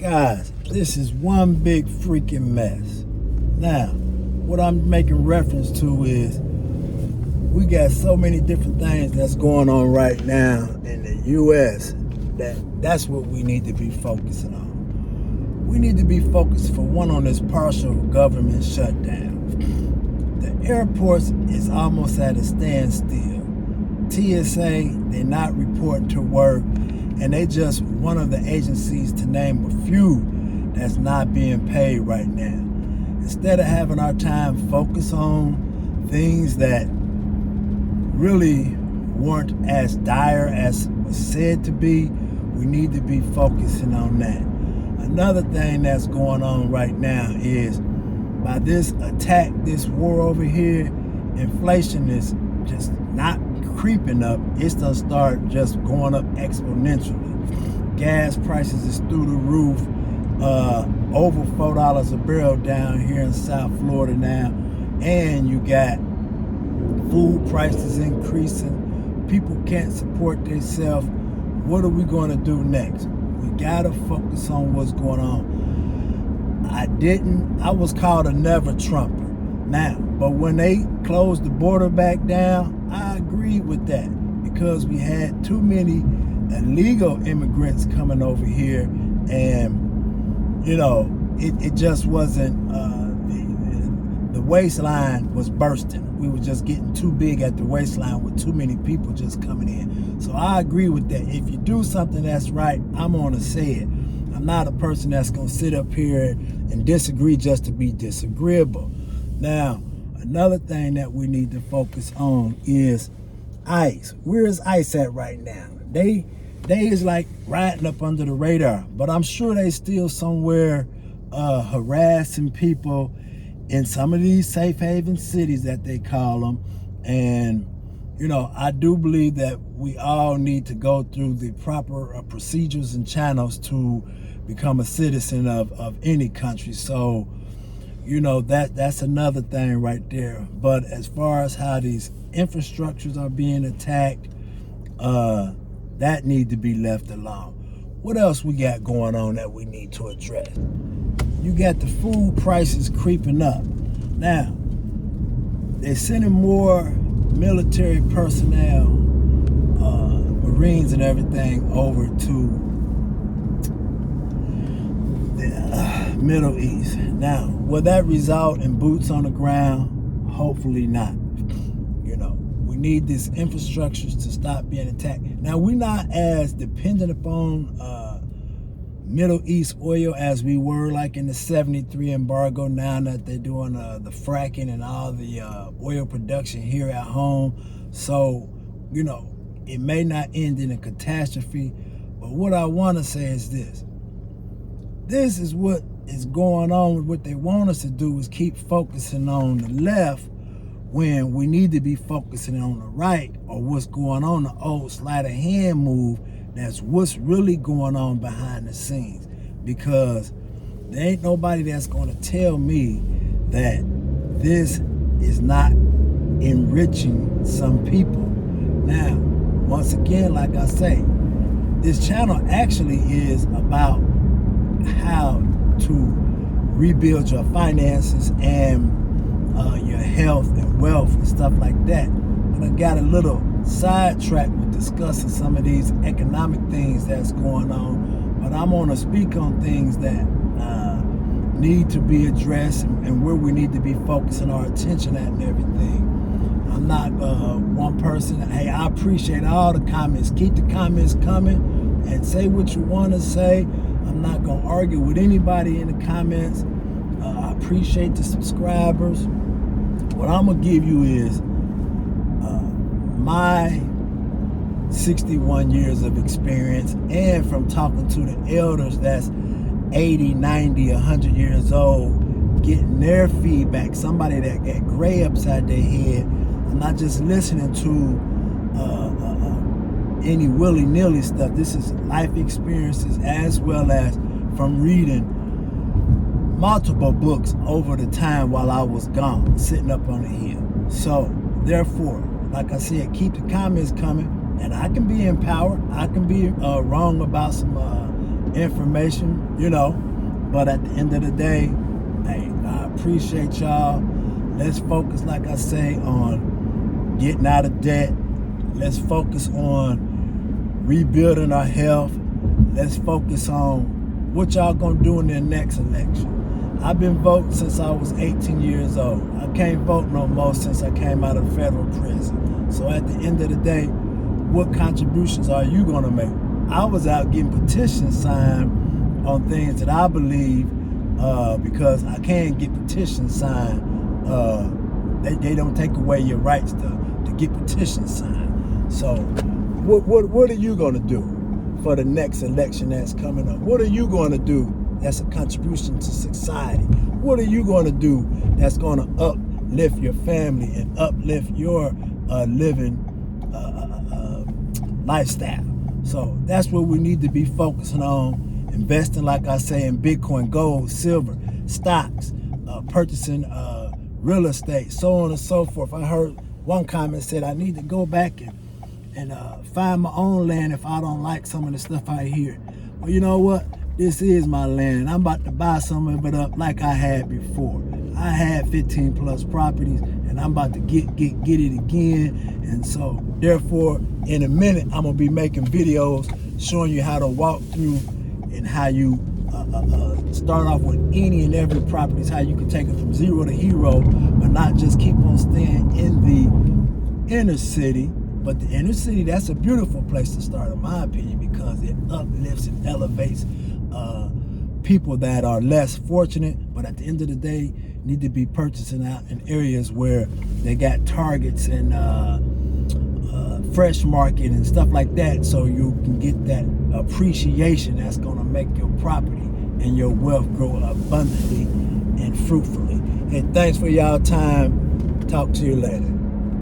Guys, this is one big freaking mess. Now, what I'm making reference to is we got so many different things that's going on right now in the U.S. that's what we need to be focusing on. We need to be focused, for one, on this partial government shutdown. The airports is almost at a standstill. TSA, they're not reporting to work, and they just one of the agencies, to name a few, that's not being paid right now. Instead of having our time focus on things that really weren't as dire as was said to be, we need to be focusing on that. Another thing that's going on right now is, by this attack, this war over here, inflation is just not creeping up. It's gonna start just going up exponentially. Gas prices is through the roof, over $4 a barrel down here in South Florida now, and you got food prices increasing. People can't support themselves. What are we going to do next? We gotta focus on what's going on. I was called a never Trumper now, but when they closed the border back down, I agreed with that, because we had too many illegal immigrants coming over here, and it just wasn't, the waistline was bursting. We were just getting too big at the waistline with too many people just coming in. So I agree with that. If you do something that's right, I'm gonna say it. I'm not a person that's gonna sit up here and disagree just to be disagreeable. Now, another thing that we need to focus on is ICE. Where is ICE at right now? They is like riding up under the radar, but I'm sure they still somewhere harassing people in some of these safe haven cities that they call them. And I do believe that we all need to go through the proper procedures and channels to become a citizen of any country. So that's another thing right there. But as far as how these infrastructures are being attacked, that need to be left alone. What else we got going on that we need to address? You got the food prices creeping up. Now, they're sending more military personnel, Marines and everything, over to the Middle East. Now, will that result in boots on the ground? Hopefully not. We need these infrastructures to stop being attacked. Now, we're not as dependent upon Middle East oil as we were like in the 73 embargo, now that they're doing the fracking and all the oil production here at home. So, it may not end in a catastrophe, but what I want to say is this. This is what is going on. What they want us to do is keep focusing on the left when we need to be focusing on the right, or what's going on, the old sleight of hand move. That's what's really going on behind the scenes, because there ain't nobody that's going to tell me that this is not enriching some people. Now, once again, like I say, this channel actually is about how to rebuild your finances and your health and wealth and stuff like that. But I got a little sidetracked with discussing some of these economic things that's going on. But I'm going to speak on things that need to be addressed, and where we need to be focusing our attention at and everything. I'm not one person. Hey, I appreciate all the comments. Keep the comments coming and say what you want to say. I'm not going to argue with anybody in the comments. I appreciate the subscribers. What I'm going to give you is my 61 years of experience, and from talking to the elders that's 80, 90, 100 years old, getting their feedback, somebody that got gray upside their head. I'm not just listening to any willy-nilly stuff. This is life experiences, as well as from reading multiple books over the time while I was gone, sitting up on a hill. So, therefore, like I said, keep the comments coming, and I can be in power. I can be wrong about some information, you know. But at the end of the day, hey, I appreciate y'all. Let's focus, like I say, on getting out of debt. Let's focus on rebuilding our health. Let's focus on what y'all gonna do in the next election. I've been voting since I was 18 years old. I can't vote no more since I came out of federal prison. So at the end of the day, what contributions are you gonna make? I was out getting petitions signed on things that I believe, because I can get petitions signed. They don't take away your rights to get petitions signed. So what are you gonna do for the next election that's coming up? What are you gonna do that's a contribution to society? What are you gonna do that's gonna uplift your family and uplift your living lifestyle? So that's what we need to be focusing on. Investing, like I say, in Bitcoin, gold, silver, stocks, purchasing real estate, so on and so forth. I heard one comment said I need to go back and find my own land if I don't like some of the stuff I hear. Well, you know what? This is my land. I'm about to buy some of it up like I had before. I had 15 plus properties, and I'm about to get it again. And so, therefore, in a minute, I'm gonna be making videos showing you how to walk through and how you start off with any and every properties, how you can take it from zero to hero, but not just keep on staying in the inner city. But the inner city, that's a beautiful place to start, in my opinion, because it uplifts and elevates people that are less fortunate, but at the end of the day, need to be purchasing out in areas where they got Targets and Fresh Market and stuff like that, so you can get that appreciation that's going to make your property and your wealth grow abundantly and fruitfully. Hey, thanks for y'all time. Talk to you later.